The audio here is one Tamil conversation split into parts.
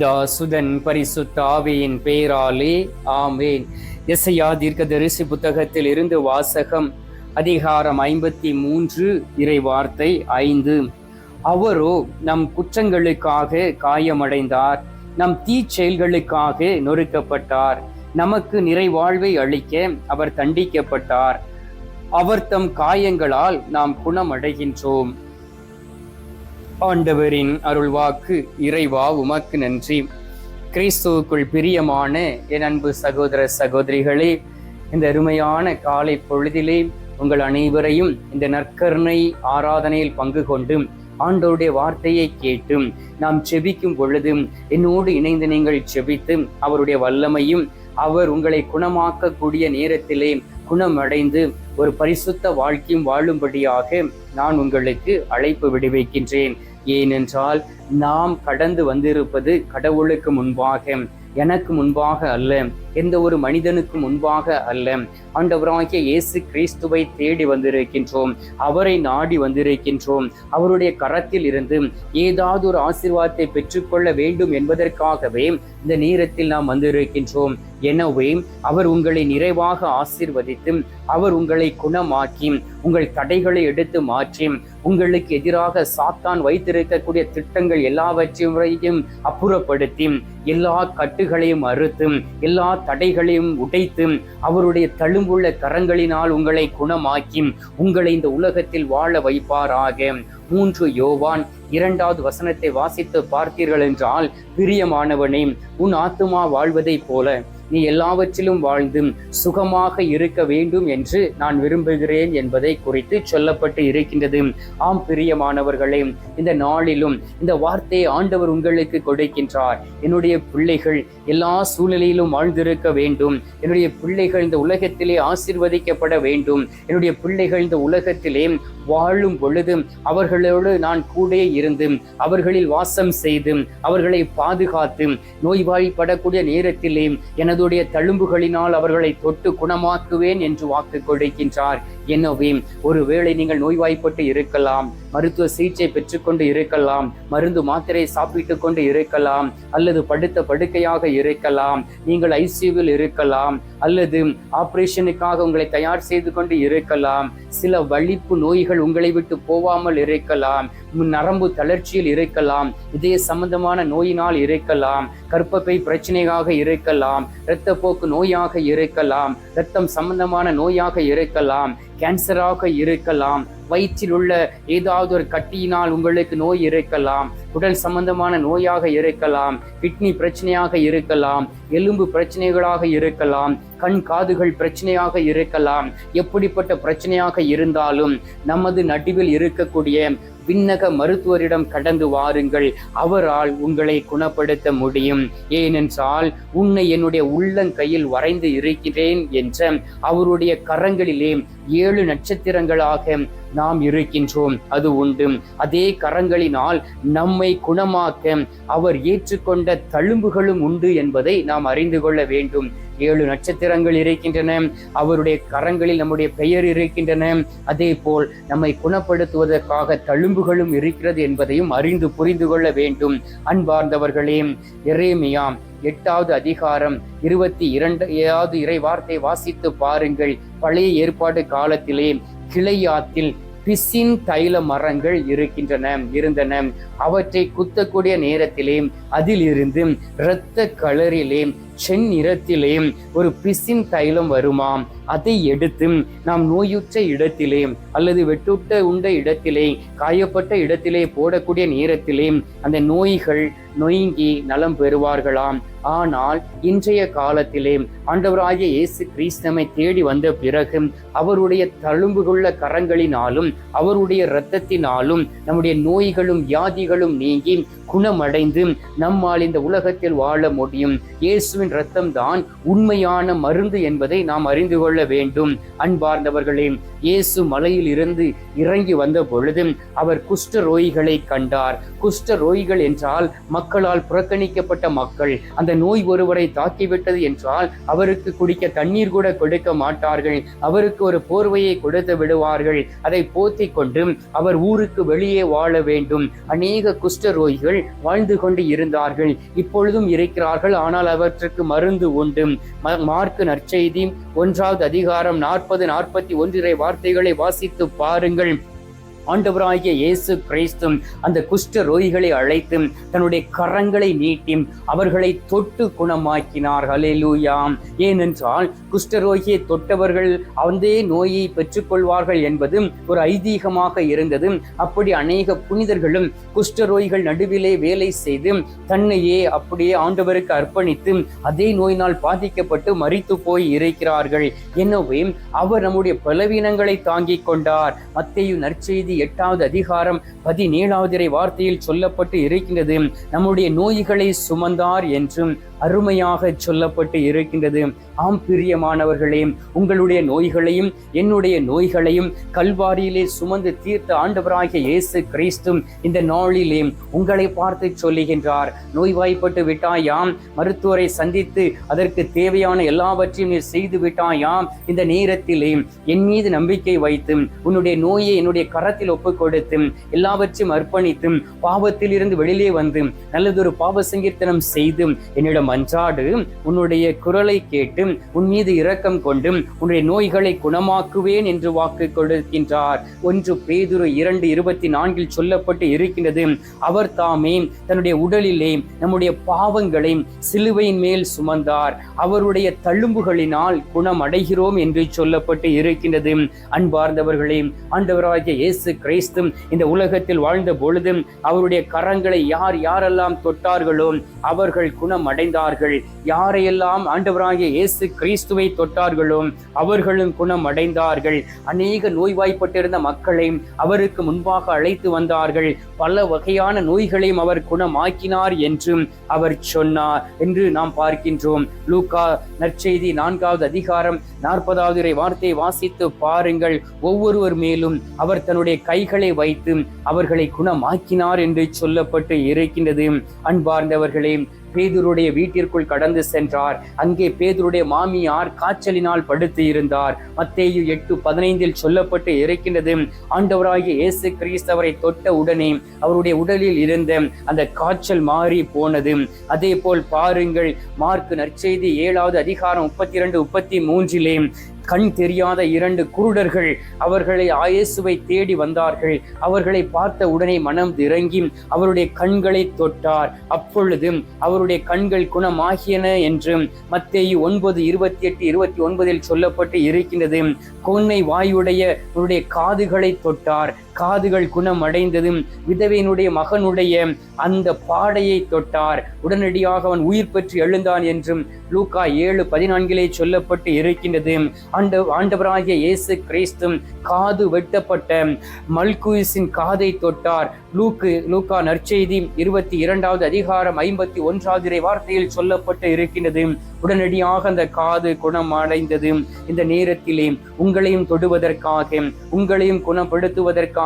சுதன் பரிசுத்த ஆவியின் பெயராலே ஆமேன். எசையா தீர்க்கதரிசி புத்தகத்தில் இருந்து வாசகம். அதிகாரம் 53, இறை வார்த்தை 5. அவரோ நம் குற்றங்களுக்காக காயமடைந்தார், நம் தீச்செயல்களுக்காக நொறுக்கப்பட்டார். நமக்கு நிறைவாழ்வை அளிக்க அவர் தண்டிக்கப்பட்டார். அவர் தம் காயங்களால் நாம் குணமடைகின்றோம். ஆண்டவரின் அருள்வாக்கு. இறைவா உமக்கு நன்றி. கிறிஸ்துவுக்குள் பிரியமான என் அன்பு சகோதர சகோதரிகளே, இந்த அருமையான காலை பொழுதிலே உங்கள் அனைவரையும் இந்த நற்கருணை ஆராதனையில் பங்கு கொண்டு ஆண்டவருடைய வார்த்தையை கேட்டு நாம் செபிக்கும் பொழுது என்னோடு இணைந்து நீங்கள் செபித்து அவருடைய வல்லமையும் அவர் உங்களை குணமாக்கக்கூடிய நேரத்திலே குணமடைந்து ஒரு பரிசுத்த வாழ்க்கையும் வாழும்படியாக நான் உங்களுக்கு அழைப்பு விடுவிக்கின்றேன். ஏனென்றால் நாம் கடந்து வந்திருப்பது கடவுளுக்கு முன்பாக, எனக்கு முன்பாக அல்ல, எந்த ஒரு மனிதனுக்கு முன்பாக அல்ல. ஆண்டவராகிய இயேசு கிறிஸ்துவை தேடி வந்திருக்கின்றோம், அவரை நாடி வந்திருக்கின்றோம். அவருடைய கரத்தில் இருந்து ஏதாவது ஒரு ஆசீர்வாதத்தை பெற்றுக்கொள்ள வேண்டும் என்பதற்காகவே இந்த நேரத்தில் நாம் வந்திருக்கின்றோம். எனவே அவர் உங்களை நிறைவாக ஆசீர்வதித்து அவர் உங்களை குணமாக்கி உங்கள் தடைகளை எடுத்து மாற்றி உங்களுக்கு எதிராக சாத்தான் வைத்திருக்கக்கூடிய திட்டங்கள் எல்லாவற்றையும் அப்புறப்படுத்தி எல்லா கட்டுகளையும் அறுத்து எல்லா தடைகளையும் உடைத்து அவருடைய தழும்புள்ள கரங்களினால் உங்களை குணமாக்கி உங்களை இந்த உலகத்தில் வாழ வைப்பாராக. 3 யோவான் 2வது வசனத்தை வாசித்து பார்த்தீர்கள் என்றால், பிரியமானவனே, உன் ஆத்துமா வாழ்வதைப் போல நீ எல்லாவற்றிலும் வாழ்ந்து சுகமாக இருக்க வேண்டும் என்று நான் விரும்புகிறேன் என்பதை குறித்து சொல்லப்பட்டு இருக்கின்றது. ஆம் பிரியமானவர்களே, இந்த நாளிலும் இந்த வார்த்தையை ஆண்டவர் உங்களுக்கு கொடுக்கின்றார். என்னுடைய பிள்ளைகள் எல்லா சூழ்நிலையிலும் வாழ்ந்திருக்க வேண்டும், என்னுடைய பிள்ளைகள் இந்த உலகத்திலே ஆசீர்வதிக்கப்பட வேண்டும், என்னுடைய பிள்ளைகள் இந்த உலகத்திலே வாழும் பொழுது அவர்களோடு நான் கூட இருந்து அவர்களில் வாசம் செய்து அவர்களை பாதுகாத்து நோய்வாய்ப்படக்கூடிய நேரத்திலே எனதுடைய தழும்புகளினால் அவர்களை தொட்டு குணமாக்குவேன் என்று வாக்கு கொடுக்கின்றார். எனவே ஒருவேளை நீங்கள் நோய்வாய்ப்பட்டு இருக்கலாம், மருத்துவ சிகிச்சை பெற்றுக்கொண்டு இருக்கலாம், மருந்து மாத்திரை சாப்பிட்டு கொண்டு இருக்கலாம், அல்லது படுத்த படுக்கையாக இருக்கலாம், நீங்கள் ஐசியூவில் இருக்கலாம், அல்லது ஆபரேஷனுக்காக உங்களை தயார் செய்து கொண்டு இருக்கலாம், சில வலிப்பு நோய்கள் உங்களை விட்டு போவாமல் இருக்கலாம், நரம்பு தளர்ச்சியில் இருக்கலாம், இதய சம்பந்தமான நோயினால் இருக்கலாம், கர்ப்பப்பை பிரச்சனையாக இருக்கலாம், இரத்த போக்கு நோயாக இருக்கலாம், இரத்தம் சம்பந்தமான நோயாக இருக்கலாம், கேன்சராக இருக்கலாம், வயிற்றில் உள்ள ஏதாவது ஒரு கட்டியினால் உங்களுக்கு நோய் இருக்கலாம், உடல் சம்பந்தமான நோயாக இருக்கலாம், கிட்னி பிரச்சனையாக இருக்கலாம், எலும்பு பிரச்சனைகளாக இருக்கலாம், கண் காதுகள் பிரச்சனையாக இருக்கலாம். எப்படிப்பட்ட பிரச்சனையாக இருந்தாலும் நமது நடுவில் இருக்கக்கூடிய விண்ணக மருத்துவரிடம் கடந்து வாருங்கள், அவரால் உங்களை குணப்படுத்த முடியும். ஏனென்றால் உன்னை என்னுடைய உள்ளங்கையில் வரைந்து இருக்கிறேன் என்ற அவருடைய கரங்களிலே 7 நட்சத்திரங்களாக நாம் இருக்கின்றோம். அது உண்டு. அதே கரங்களினால் நம்மை குணமாக்க அவர் ஏற்றுக்கொண்ட தழும்புகளும் உண்டு என்பதை நாம் அறிந்து கொள்ள வேண்டும். 7 நட்சத்திரங்கள் இருக்கின்றன, அவருடைய கரங்களில் நம்முடைய பெயர் இருக்கின்றன, அதே போல் நம்மை குணப்படுத்துவதற்காக தழும்புகளும் இருக்கிறது என்பதையும் அறிந்து புரிந்து கொள்ள வேண்டும். அன்பார்ந்தவர்களே, எரேமியா 8வது அதிகாரம் 22வது இறை வார்த்தை வாசித்து பாருங்கள். பழைய ஏற்பாடு காலத்திலே கிளையாத்தில் பிசின் தைல மரங்கள் இருந்தன. அவற்றை குத்தக்கூடிய நேரத்திலே அதிலிருந்து இரத்த கலரிலே செந்நிறத்திலே ஒரு பிசின் தைலம் வருமாம். அதை எடுத்து நாம் நோயுற்ற இடத்திலே அல்லது உண்ட இடத்திலே காயப்பட்ட இடத்திலே போடக்கூடிய நேரத்திலே அந்த நோய்கள் நொய்ங்கி நலம் பெறுவார்களாம். ஆனால் இன்றைய காலத்திலே ஆண்டவராகிய இயேசு கிறிஸ்துவை தேடி வந்த பிறகு அவருடைய தழும்புள்ள கரங்களினாலும் அவருடைய இரத்தத்தினாலும் நம்முடைய நோய்களும் வியாதிகளும் நீங்கி குணமடைந்து நம்மால் இந்த உலகத்தில் வாழ முடியும். இயேசுவின் இரத்தம் தான் உண்மையான மருந்து என்பதை நாம் அறிந்து கொள்ள கொள்ள வேண்டும். அன்பார்ந்தவர்களே, இயேசு மலையில் இருந்து இறங்கி வந்த பொழுது அவர் குஷ்ட ரோகிகளை கண்டார். குஷ்ட ரோகிகள் என்றால் மக்களால் புறக்கணிக்கப்பட்ட மக்கள். அந்த நோய் ஒருவரை தாக்கிவிட்டது என்றால் அவருக்கு குடிக்க தண்ணீர் கூட கொடுக்க மாட்டார்கள். அவருக்கு ஒரு போர்வையை கொடுத்து விடுவார்கள். அதை போத்தி கொண்டு அவர் ஊருக்கு வெளியே வாழ வேண்டும். அநேக குஷ்ட ரோகிகள் வாழ்ந்து கொண்டு இருந்தார்கள், இப்பொழுதும் இருக்கிறார்கள். ஆனால் அவற்றுக்கு மருந்து உண்டு. மார்க்கு நற்செய்தி 1வது அதிகாரம் 40-41 வார்த்தைகளை வாசித்து பாருங்கள். ஆண்டவராகிய இயேசு கிறிஸ்து அந்த குஷ்ட ரோகிகளை அழைத்து தன்னுடைய கரங்களை நீட்டி அவர்களை தொட்டு குணமாக்கினார். ஹல்லேலூயா. ஏனென்றால் குஷ்டரோகியை தொட்டவர்கள் அந்த நோயை பெற்றுக்கொள்வார்கள் என்பது ஒரு ஐதீகமாக இருந்தது. அப்படி அநேக புனிதர்களும் குஷ்டரோகிகள் நடுவிலே வேலை செய்து தன்னையே அப்படியே ஆண்டவருக்கு அர்ப்பணித்து அதே நோயினால் பாதிக்கப்பட்டு மரித்து போய் இருக்கிறார்கள். எனவே அவர் நம்முடைய பலவீனங்களை தாங்கிக் கொண்டார். மத்தேயு நற்செய்தி 8வது அதிகாரம் 17வது வார்த்தையில் சொல்லப்பட்டு இருக்கின்றது, நம்முடைய நோய்களை சுமந்தார் என்றும் அருமையாக சொல்லப்பட்டு இருக்கின்றது. ஆம் பிரியமானவர்களே, உங்களுடைய நோய்களையும் என்னுடைய நோய்களையும் கல்வாரியிலே சுமந்து தீர்த்த ஆண்டவராகிய இயேசு கிறிஸ்து இந்த நாளிலே உங்களை பார்த்து சொல்லுகின்றார், நோய்வாய்ப்பட்டு விட்டாயாம், மருத்துவரை சந்தித்து அதற்கு தேவையான எல்லாவற்றையும் நீ செய்து விட்டாயாம், இந்த நேரத்திலே என் மீது நம்பிக்கை வைத்து உன்னுடைய நோயை என்னுடைய கரத்தில் ஒப்புக் கொடுத்து எல்லாவற்றையும் அர்ப்பணித்து பாவத்தில் இருந்து வெளியே வந்து நல்லதொரு பாவ சங்கீர்த்தனம் செய்து என்னிடம் மன்றாடு, உன்னுடைய குரலை கேட்டு உன் மீது இரக்கம் கொண்டு உன்னுடைய நோய்களை குணமாக்குவேன் என்று வாக்கு கொடுக்கின்றார். 1 பேதுரு 2:24 சொல்லப்பட்டு இருக்கின்றது, அவர் தாமே தன்னுடைய உடலிலே நம்முடைய பாவங்களை சிலுவையின் மேல் சுமந்தார், அவருடைய தழும்புகளினால் குணம் அடைகிறோம் என்று சொல்லப்பட்டு இருக்கின்றது. அன்பார்ந்தவர்களே, ஆண்டவராகிய இயேசு கிறிஸ்து இந்த உலகத்தில் வாழ்ந்த பொழுது அவருடைய கரங்களை யாரெல்லாம் தொட்டார்களோ அவர்கள் குணம் அடைந்தார்கள். யாரையெல்லாம் ஆண்டவராகிய இயேசு கிறிஸ்துவை தொட்டார்களோ அவர்களும் குணம் அடைந்தார்கள். அநேக நோய்வாய்ப்பட்டிருந்த மக்களை அவருக்கு முன்பாக அழைத்து வந்தார்கள். பல வகையான நோய்களையும் அவர் குணமாக்கினார் என்றும் அவர் சொன்னார் என்று நாம் பார்க்கின்றோம். லூக்கா நற்செய்தி 4வது அதிகாரம் 40வது வார்த்தையை வாசித்து பாருங்கள். ஒவ்வொருவர் மேலும் அவர் தன்னுடைய கைகளை வைத்து அவர்களை குணமாக்கினார் என்று சொல்லப்பட்டு இருக்கின்றது. அன்பார்ந்தவர்களே, பேதுருடைய வீட்டிற்குள் கடந்து சென்றார். அங்கே பேதுருடைய மாமியார் காய்ச்சலினால் படுத்து இருந்தார். மத்தேயு 8:15 சொல்லப்பட்டு இருக்கின்றது, ஆண்டவராகிய இயேசு கிறிஸ்து அவரை தொட்ட உடனே அவருடைய உடலில் இருந்த அந்த காய்ச்சல் மாறி போனது. அதே போல் பாருங்கள், மார்க்கு நற்செய்தி 7வது அதிகாரம் 32-33 கண் தெரியாத 2 குருடர்கள் அவர்களை இயேசுவை தேடி வந்தார்கள். அவர்களை பார்த்த உடனே மனம் இறங்கி அவருடைய கண்களை தொட்டார். அப்பொழுது அவருடைய கண்கள் குணமாகியன என்று மத்தேயு 9:28-29 சொல்லப்பட்டு இருக்கின்றது. கொன்னை வாயுடைய காதுகளை தொட்டார், காதுகள் குணம் அடைந்தது. விதவையினுடைய மகனுடைய அந்த பாடையை தொட்டார், உடனடியாக அவன் உயிர் பெற்று எழுந்தான் என்றும் லூக்கா 7:14 சொல்லப்பட்டு இருக்கின்றது. ஆண்டவராகிய இயேசு கிறிஸ்து காது வெட்டப்பட்ட மல்குயிஸின் காதை தொட்டார். லூக்கா நற்செய்தி 22வது அதிகாரம் 51வது வார்த்தையில் சொல்லப்பட்டு இருக்கின்றது. உடனடியாக அந்த காது குணம் அடைந்தது. இந்த நேரத்திலே உங்களையும் தொடுவதற்காக, உங்களையும் குணப்படுத்துவதற்காக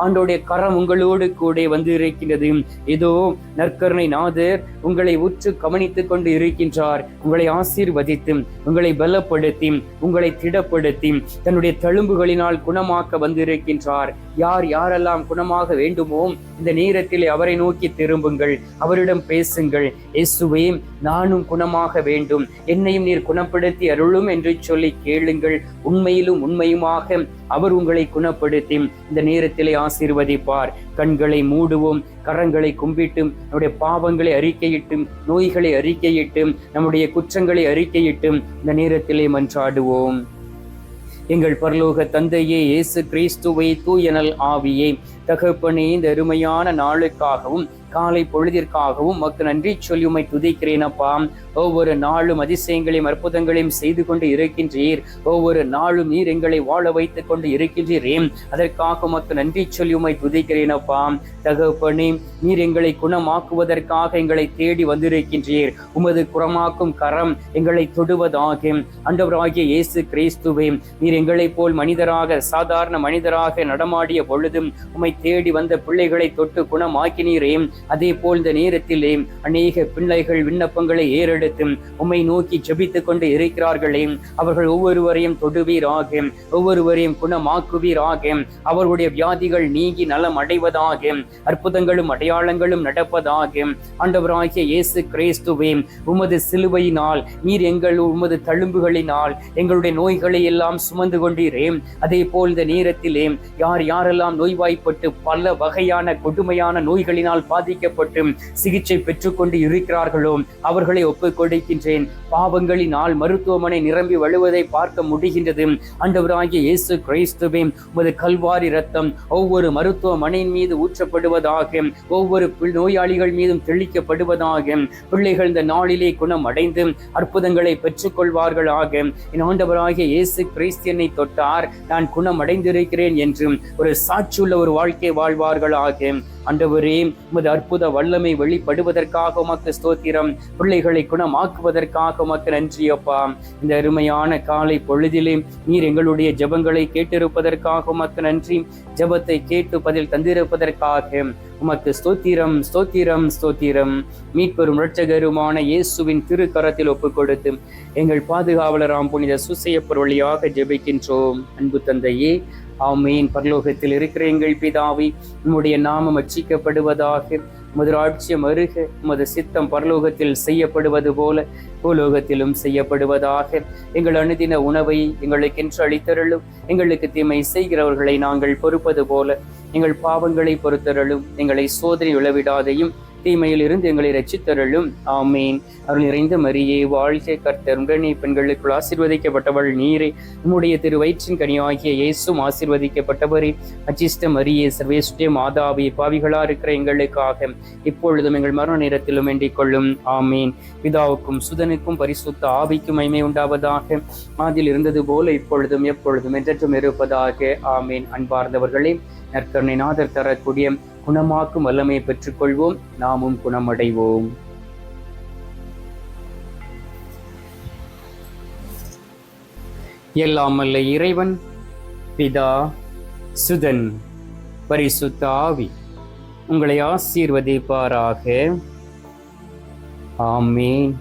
ஆண்டோடைய கரம் உங்களோடு கூட வந்து இருக்கின்றது. ஏதோ நற்கருணை நாதர் உங்களை உற்று கவனித்துக் கொண்டு இருக்கின்றார். உங்களை ஆசீர்வதித்து, உங்களை பலப்படுத்தி, உங்களை திடப்படுத்தி தன்னுடைய தழும்புகளினால் குணமாக்க வந்திருக்கின்றார். யாரெல்லாம் குணமாக வேண்டுமோ இந்த நேரத்தில் அவரை நோக்கி திரும்புங்கள், அவரிடம் பேசுங்கள். இயேசுவே, நானும் குணமாக வேண்டும், என்னையும் நீர் குணப்படுத்தி அருளும் என்று சொல்லி கேளுங்கள். உண்மையிலும் உண்மையுமாக அவர் உங்களை குணப்படுத்தி இந்த நேரத்திலே ஆசீர்வதிப்பார். கண்களை மூடுவோம், கரங்களை கும்பிட்டும், நம்முடைய பாவங்களை அறிக்கையிட்டும், நோய்களை அறிக்கையிட்டும், நம்முடைய குற்றங்களை அறிக்கையிட்டும் இந்த நேரத்திலே மன்றாடுவோம். எங்கள் பரலோக தந்தையே, இயேசு கிறிஸ்துவை, தூயனல் ஆவியே, தகப்பனே, இந்த அருமையான நாளுக்காகவும் காலை பொழுதிற்காகவும் உமக்கு நன்றி சொல்லி உம்மை துதிக்கிறேன் அப்பா. ஒவ்வொரு நாளும் அதிசயங்களையும் அற்புதங்களையும் செய்து கொண்டு இருக்கின்றீர். ஒவ்வொரு நாளும் நீர் எங்களை வாழ வைத்துக் கொண்டு இருக்கின்றீரே, அதற்காக உமக்கு நன்றி சொல்லி உம்மை துதிக்கிறேன் அப்பா. தகப்பனே, நீர் எங்களை குணமாக்குவதற்காக எங்களை தேடி வந்திருக்கின்றீர். உமது குணமாக்கும் கரம் எங்களை தொடுவதாக. ஆண்டவராகிய இயேசு கிறிஸ்துவே, நீர் எங்களை போல் மனிதராக, சாதாரண மனிதராக நடமாடிய பொழுதும் உம்மை தேடி வந்த பிள்ளைகளை தொட்டு குணமாக்கினீரே. அதே போல் இந்த நேரத்திலே அநேக பிள்ளைகள் விண்ணப்பங்களை ஏறெடுத்து உம்மை நோக்கி ஜெபித்துக் கொண்டு இருக்கிறார்களே, அவர்கள் ஒவ்வொருவரையும் தொடுவீராக, ஒவ்வொருவரையும் குணமாக்குவீராக. அவர்களுடைய வியாதிகள் நீங்கி நலம் அடைவதாக, அற்புதங்களும் அடையாளங்களும் நடப்பதாக. ஆண்டவராகிய இயேசு கிறிஸ்துவே, உமது சிலுவையினால் நீர் உமது தழும்புகளினால் எங்களுடைய நோய்களை எல்லாம் சுமந்து கொண்டீரே. அதே போல் இந்த நேரத்திலே யாரெல்லாம் நோய்வாய்ப்பட்டு பல வகையான கொடுமையான நோய்களினால் பாதிக்கப்பட்டு சிகிச்சை பெற்றுக்கொண்டு இருக்கிறார்களோ அவர்களை ஒப்புக் கொடுக்கின்றேன். பாவங்களினால் மருத்துவமனை நிரம்பி வழுவதை பார்க்க முடிகின்றது. ஆண்டவராகிய இயேசு கிறிஸ்துவே, உமது கல்வாரி ரத்தம் ஒவ்வொரு மருத்துவமனையின் மீது ஊற்றப்படுவதாக, ஒவ்வொரு நோயாளிகள் மீதும் தெளிக்கப்படுவதாக. பிள்ளைகள் இந்த நாளிலே குணம் அடைந்து அற்புதங்களை பெற்றுக் கொள்வார்களாக. என் ஆண்டவராகிய இயேசு கிறிஸ்து என்னை தொட்டார், நான் குணம் அடைந்திருக்கிறேன் என்று ஒரு சாட்சியுள்ள ஒரு வாழ்க்கை வாழ்வார்களாக. ஆண்டவரே, உமது அற்புத வல்லமை வெளிப்படுவதற்காக உமக்கு ஸ்தோத்திரம். பிள்ளைகளை குணமாக்குவதற்காக உமக்கு நன்றி அப்பா. இந்த அருமையான காலை பொழுதிலே நீர் எங்களுடைய ஜெபங்களை கேட்டிருப்பதற்காக உமக்கு நன்றி. ஜெபத்தை கேட்டு பதில் தந்திருப்பதற்காக உமக்கு ஸ்தோத்திரம், ஸ்தோத்திரம், ஸ்தோத்திரம். மீட்பெரும் இரட்சகருமான இயேசுவின் திருக்கரத்தில் ஒப்புக் கொடுத்து எங்கள் பாதுகாவலராம் புனித சூசையப்பர் வழியாக ஜெபிக்கின்றோம். அன்பு தந்தையே, ஆமீன். பரலோகத்தில் இருக்கிற எங்கள் பிதாவே, உம்முடைய நாமம் அர்ச்சிக்கப்படுவதாக. உமது ராஜ்யம் வருக. உமது சித்தம் பரலோகத்தில் செய்யப்படுவது போல பூலோகத்திலும் செய்யப்படுவதாக. எங்கள் அனுதின உணவை எங்களுக்கென்று அளித்தருளும். எங்களுக்கு தீமை செய்கிறவர்களை நாங்கள் பொறுப்பது போல எங்கள் பாவங்களை பொறுத்தருளும். எங்களை சோதனை விழவிடாதையும் தீமையில் இருந்து எங்களை ரட்சித்தருளும். ஆமீன். அருள் நிறைந்த மரியே, வாழ்க, கர்த்தர் உடனே பெண்களுக்குள் ஆசீர்வதிக்கப்பட்டவள் நீரே. உம்முடைய திரு வயிற்றின் கனியாகிய இயேசும் ஆசீர்வதிக்கப்பட்டவரே. அச்சிஷ்ட மரியே, சர்வேஸ்வரிய மாதாவே, பாவிகளா இருக்கிற எங்களுக்காக இப்பொழுதும் எங்கள் மரண நேரத்திலும் வேண்டிக் கொள்ளும். ஆமீன். பிதாவுக்கும் சுதனுக்கும் பரிசுத்த ஆவிக்கும் மகிமை உண்டாவதாக. அதில் இருந்தது போல இப்பொழுதும் எப்பொழுதும் என்றும் இருப்பதாக. ஆமீன். அன்பார்ந்தவர்களே, நற்கருணை நாதர் தரக்கூடிய குணமாக்கும் வல்லமையை பெற்றுக்கொள்வோம். நாமும் குணமடைவோம். எல்லாம் வல்ல இறைவன் பிதா, சுதன், பரிசுத்த ஆவி உங்களை ஆசீர்வதிப்பாராக. ஆமீன்.